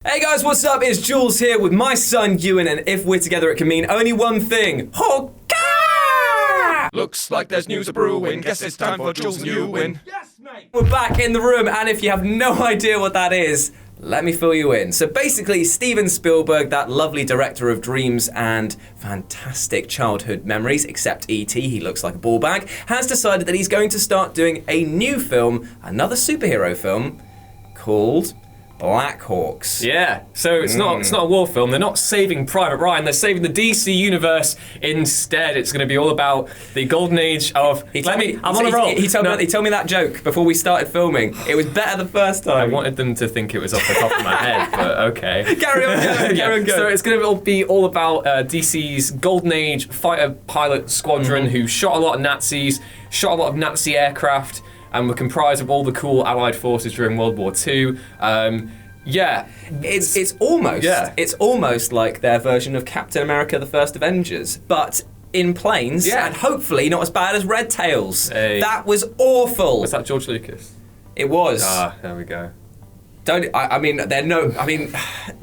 Hey guys, what's up? It's Jules here with my son Ewan, and if we're together it can mean only one thing. Hawkeye! Looks like there's news a-brewing. Guess it's time for Jules' new win. Yes, mate! We're back in the room, and if you have no idea what that is, let me fill you in. So basically, Steven Spielberg, that lovely director of dreams and fantastic childhood memories, except E.T., he looks like a ball bag, has decided that he's going to start doing a new film, another superhero film, called Blackhawks. Yeah, so it's not a war film. They're not saving Private Ryan. They're saving the DC universe. Instead, it's going to be all about the golden age of. I'm on a roll. He told me that joke before we started filming. It was better the first time. I wanted them to think it was off the top of my head, but okay. Carry on, go. So it's going to be all about DC's golden age fighter pilot squadron who shot a lot of Nazis, shot a lot of Nazi aircraft, and were comprised of all the cool Allied forces during World War II. It's almost like their version of Captain America: The First Avengers, but in planes, and hopefully not as bad as Red Tails. Hey. That was awful. Was that George Lucas? It was. There we go. The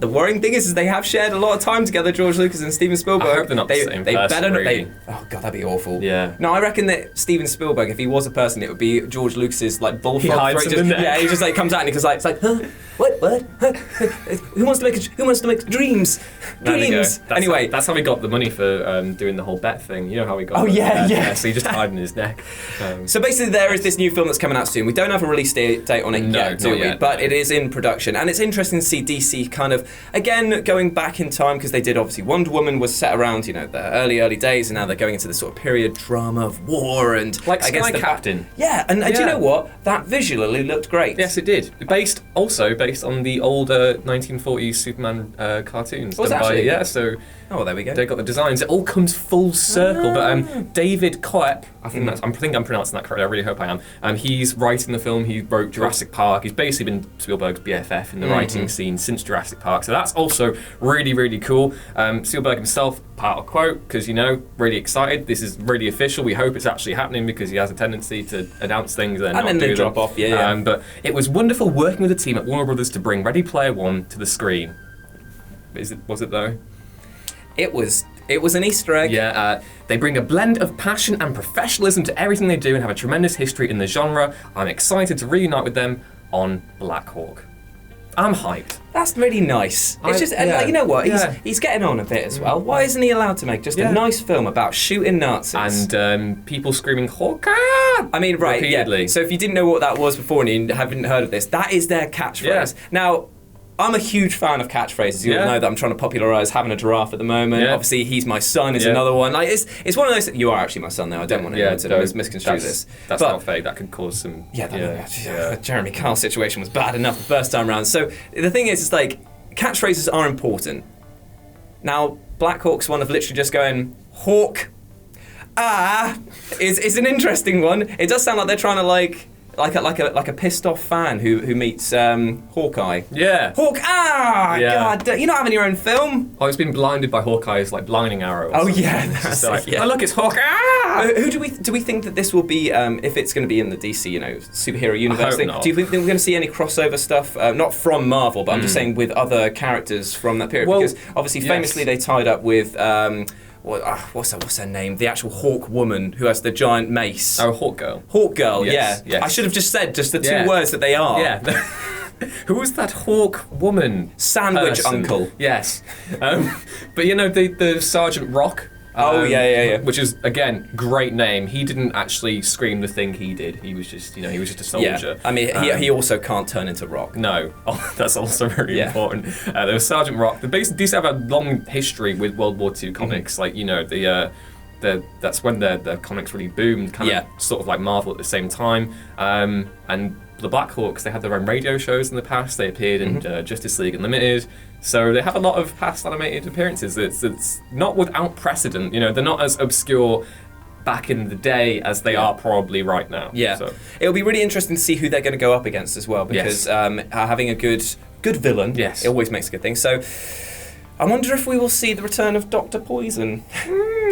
worrying thing is they have shared a lot of time together, George Lucas and Steven Spielberg. I hope they're not the same person, really. Oh god, that'd be awful. Yeah. No, I reckon that Steven Spielberg, if he was a person, it would be George Lucas's like bullfrog. He hides throat. in the neck. Yeah, he just like comes out and he goes like, it's like, huh? What? Huh? Who wants to make dreams? Dreams. Anyway, that's how we got the money for doing the whole bet thing. You know how we got. Oh yeah. So he just hid in his neck. So basically, there is this new film that's coming out soon. We don't have a release date on it yet, do we? Yet, but it is in production, and it's interesting to see DC kind of again going back in time, because they did obviously Wonder Woman was set around the early days, and now they're going into this sort of period drama of war and like against Sky Captain. And do you know what? That visually looked great. Yes, it did. Based on the older 1940s Superman cartoons. Was it actually? So. Oh, well, there we go. They got the designs. It all comes full circle. But David Koepp, I think I'm pronouncing that correctly. I really hope I am. He's writing the film. He wrote Jurassic Park. He's basically been Spielberg's BFF in the writing scene since Jurassic Park. So that's also really, really cool. Spielberg himself, part of quote, because really excited. This is really official. We hope it's actually happening because he has a tendency to announce things and then they drop off. Yeah. But it was wonderful working with the team at Warner Brothers to bring Ready Player One to the screen. Was it though? It was an Easter egg. Yeah, they bring a blend of passion and professionalism to everything they do and have a tremendous history in the genre. I'm excited to reunite with them on Blackhawk. I'm hyped. That's really nice. It's just, you know what? He's getting on a bit as well. Why isn't he allowed to make just a nice film about shooting Nazis and people screaming Hawkeye? I mean, right? Repeatedly. Yeah. So if you didn't know what that was before and you haven't heard of this, that is their catchphrase. Yeah. Now, I'm a huge fan of catchphrases. You all know that I'm trying to popularise having a giraffe at the moment. Yeah. Obviously, he's my son is another one. Like it's one of those. You are actually my son, though. I don't want anyone to misconstrue this. That's not fake. That could cause some. The Jeremy Kyle situation was bad enough the first time round. So the thing is, it's like catchphrases are important. Now, Blackhawk's one of literally just going Hawk. Is an interesting one. It does sound like they're trying to like a pissed off fan who meets Hawkeye. Yeah. Hawk! God, you're not having your own film. He's been blinded by Hawkeye's blinding arrow. Oh yeah, that's it. Oh look, it's Hawk! Who do we think that this will be? If it's going to be in the DC, superhero universe I hope thing, not. do you think we're going to see any crossover stuff? Not from Marvel, but I'm just saying with other characters from that period. Well, because obviously, famously, they tied up with. What's her name? The actual Hawk woman who has the giant mace. Oh, Hawkgirl. Hawkgirl, Yes. I should have just said just the two words that they are. Yeah. Who was that Hawk woman? Sandwich person? Uncle. Yes. But the Sergeant Rock. Yeah. Which is, again, great name. He didn't actually scream the thing he did. He was just, he was just a soldier. Yeah. I mean, he also can't turn into rock. No. That's also very important. There was Sergeant Rock. They basically have a long history with World War II comics. That's when the comics really boomed, kind of sort of like Marvel at the same time. And the Blackhawks, they had their own radio shows in the past. They appeared in Justice League Unlimited. So they have a lot of past animated appearances. It's not without precedent. They're not as obscure back in the day as they are probably right now. Yeah. So it'll be really interesting to see who they're going to go up against as well, because having a good villain, it always makes a good thing. So I wonder if we will see the return of Dr. Poison.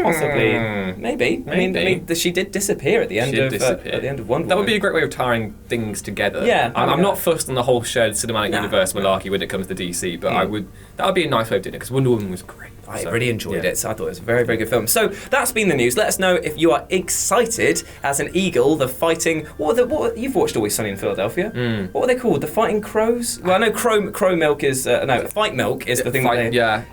Possibly, maybe. I mean, she did disappear at the end of Wonder Woman. That would be a great way of tying things together. Yeah, I'm not fussed on the whole shared cinematic universe malarkey when it comes to DC, but that would be a nice way of doing it because Wonder Woman was great. I really enjoyed it, so I thought it was a very, very good film. So that's been the news. Let us know if you are excited as an eagle. The fighting. What you've watched Always Sunny in Philadelphia? What were they called? The Fighting Crows? Well, I know crow milk is fight milk is the thing.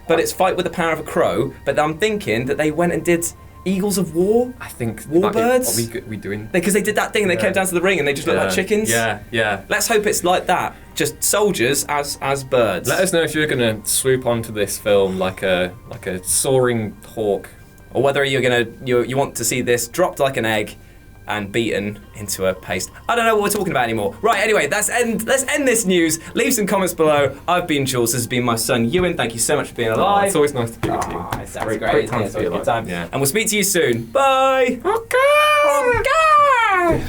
But it's fight with the power of a crow. But I'm thinking that they went and did Eagles of War. I think Warbirds. Are we doing? Because they did that thing and they came down to the ring and they just looked like chickens. Yeah. Let's hope it's like that. Just soldiers as birds. Let us know if you're gonna swoop onto this film like a soaring hawk, or whether you want to see this dropped like an egg and beaten into a paste. I don't know what we're talking about anymore. Right, anyway, let's end this news. Leave some comments below. I've been Jules. This has been my son Ewan. Thank you so much for being alive. It's always nice to be with you. It's great time to be alive. Yeah. And we'll speak to you soon. Bye. Okay.